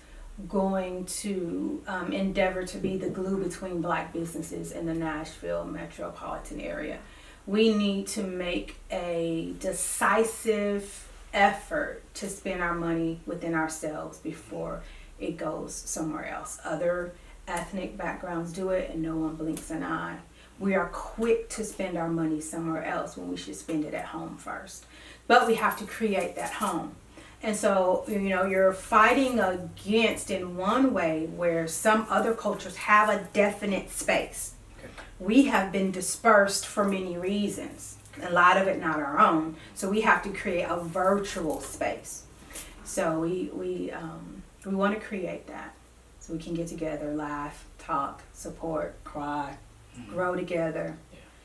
going to endeavor to be the glue between Black businesses in the Nashville metropolitan area. We need to make a decisive effort to spend our money within ourselves before it goes somewhere else. Other ethnic backgrounds do it and no one blinks an eye. We are quick to spend our money somewhere else when we should spend it at home first. But we have to create that home. And so, you know, you're fighting against in one way where some other cultures have a definite space. Okay. We have been dispersed for many reasons, a lot of it not our own. So we have to create a virtual space. So we want to create that so we can get together, laugh, talk, support, cry, grow together,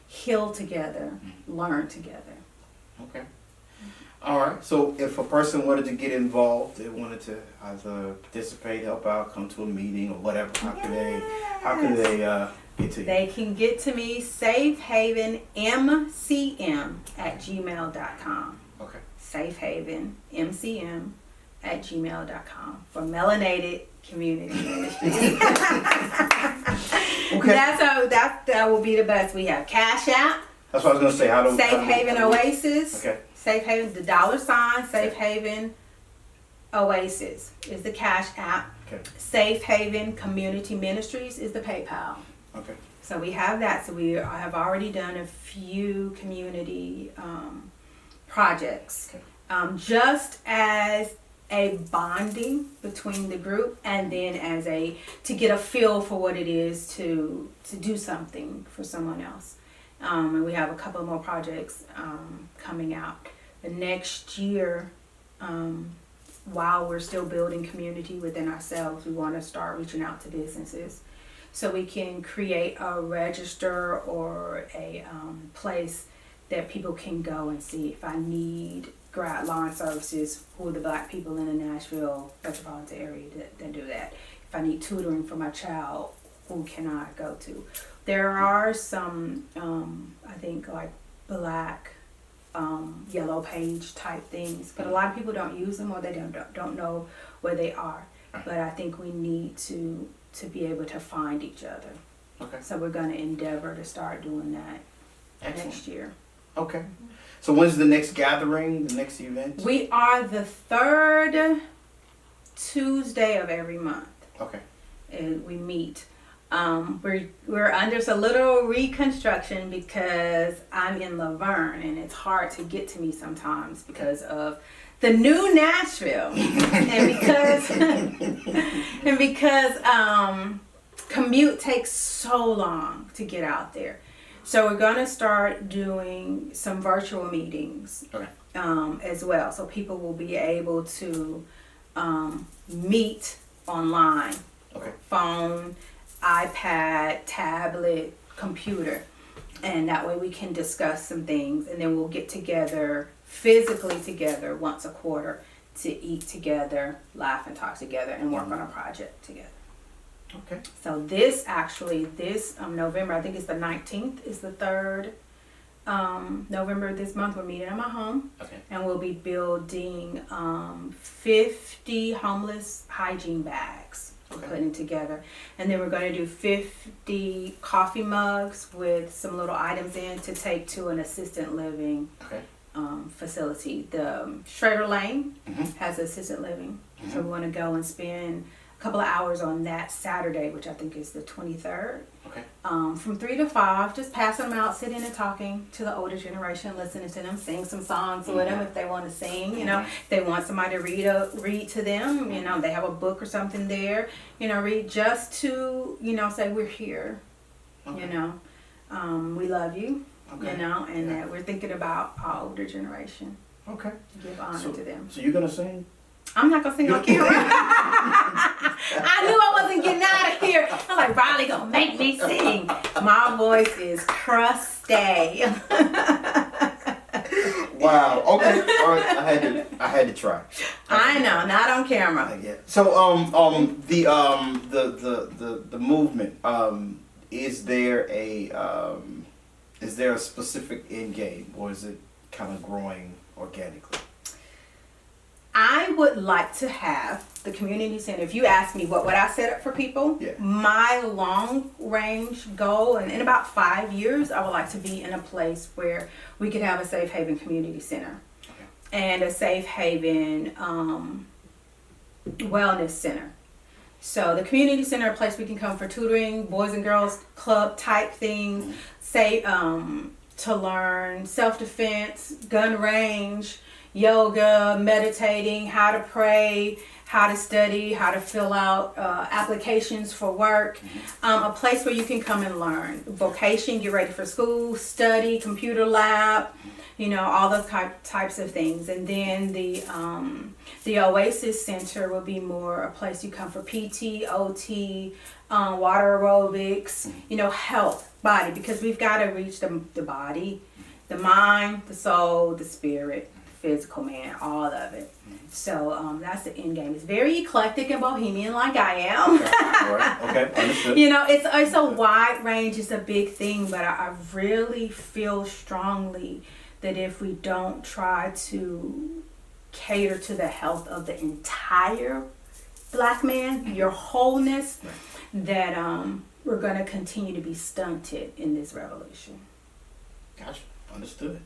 heal together, learn together. Okay. All right. So if a person wanted to get involved, they wanted to either participate, help out, come to a meeting or whatever, how can they get to you? They can get to me, safehavenmcm@gmail.com. Okay. safehavenmcm@gmail.com for Melanated Community Ministries. Okay. That will be the best. We have Cash App. That's what I was going to say. How do Safe Haven Oasis. Okay. Safe Haven, the $, Safe Haven Oasis is the Cash App. Okay. Safe Haven Community Ministries is the PayPal. Okay. So we have that. So we have already done a few community projects, just as a bonding between the group, and then as to get a feel for what it is to do something for someone else. And we have a couple more projects coming out. The next year, while we're still building community within ourselves, we want to start reaching out to businesses so we can create a register or a place that people can go and see. If I need grad lawn services, who are the Black people in the Nashville metropolitan area that do that? If I need tutoring for my child, who can I go to? There are some, I think, like Black yellow page type things, but a lot of people don't use them or they don't know where they are. But I think we need to be able to find each other. Okay. So we're going to endeavor to start doing that. Excellent. Next year. Okay. So when's the next gathering, the next event? We are the third Tuesday of every month. Okay. And we meet. We're under a little reconstruction because I'm in Laverne and it's hard to get to me sometimes because of the new Nashville and because commute takes so long to get out there. So we're going to start doing some virtual meetings as well. So people will be able to meet online, phone, iPad, tablet, computer. And that way we can discuss some things. And then we'll get together, physically together once a quarter to eat together, laugh and talk together, and work on a project together. Okay. So this November, I think it's the 19th, is the third November this month. We're meeting at my home. Okay. And we'll be building 50 homeless hygiene bags. We're putting together. And then we're going to do 50 coffee mugs with some little items in to take to an assisted living facility. The Schrader Lane has assisted living. So we want to go and spend couple of hours on that Saturday, which I think is the 23rd. Okay. From 3 to 5, just passing them out, sitting and talking to the older generation, listening to them, sing some songs with them if they want to sing. You know, if they want somebody to read to them. You know, they have a book or something there. You know, read just to say we're here. Okay. You know, we love you. Okay. You know, and that we're thinking about our older generation. Okay. Give honor to them. So you're gonna sing? I'm not gonna sing on camera. I knew I wasn't getting out of here. I'm like, Riley gonna make me sing. My voice is crusty. Wow. Okay. All right. I had to try. I know, not on camera. Yeah. So the movement, is there a specific end game, or is it kind of growing organically? I would like to have the community center. If you ask me what would I set up for people, my long range goal, and in about 5 years, I would like to be in a place where we could have a safe haven community center and a safe haven wellness center. So the community center, a place we can come for tutoring, boys and girls club type things, say to learn self-defense, gun range, yoga, meditating, how to pray, how to study, how to fill out applications for work. A place where you can come and learn. Vocation, get ready for school, study, computer lab, all those types of things. And then the Oasis Center will be more a place you come for PT, OT, water aerobics, health, body, because we've got to reach the body, the mind, the soul, the spirit, physical man, all of it. So that's the end game. It's very eclectic and bohemian like I am. Okay, understood. It's a wide range, it's a big thing, but I really feel strongly that if we don't try to cater to the health of the entire black man, your wholeness, that we're going to continue to be stunted in this revolution. Gotcha. Understood.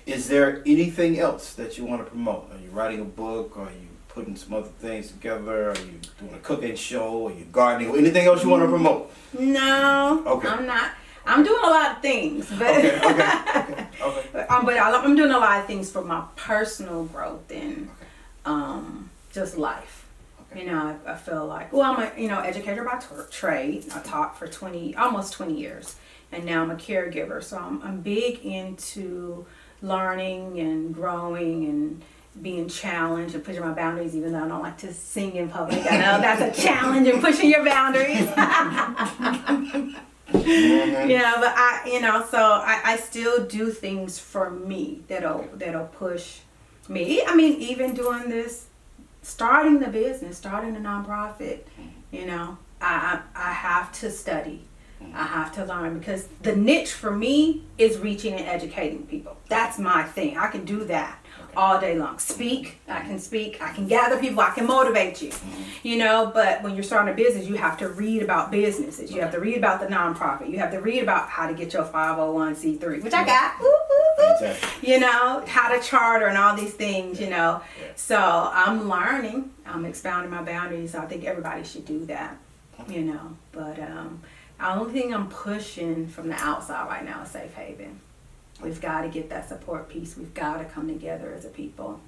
Is there anything else that you want to promote? Are you writing a book? Are you putting some other things together? Are you doing a cooking show? Are you gardening? Or anything else you want to promote? No, okay. I'm not. I'm doing a lot of things, but okay. but I'm doing a lot of things for my personal growth and just life. Okay. I feel like, I'm a educator by trade. I taught for almost 20 years, and now I'm a caregiver. So I'm big into learning and growing and being challenged and pushing my boundaries, even though I don't like to sing in public. I know that's a challenge in pushing your boundaries. But I still do things for me that'll push me. I mean, even doing this, starting the business, starting a nonprofit, I have to study. I have to learn, because the niche for me is reaching and educating people. That's my thing. I can do that all day long. I can gather people, I can motivate you. But when you're starting a business, you have to read about businesses. You have to read about the nonprofit. You have to read about how to get your 501c3, which I got. Exactly. How to charter and all these things, So I'm learning. I'm expounding my boundaries. I think everybody should do that, But the only thing I'm pushing from the outside right now is safe haven. We've got to get that support piece. We've got to come together as a people.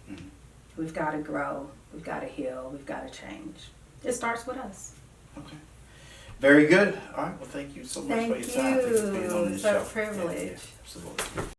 We've got to grow. We've got to heal. We've got to change. It starts with us. Okay. Very good. All right. Well, thank you so much for your time. Thank you. Thanks for being on this It's show. a privilege. Yeah, absolutely.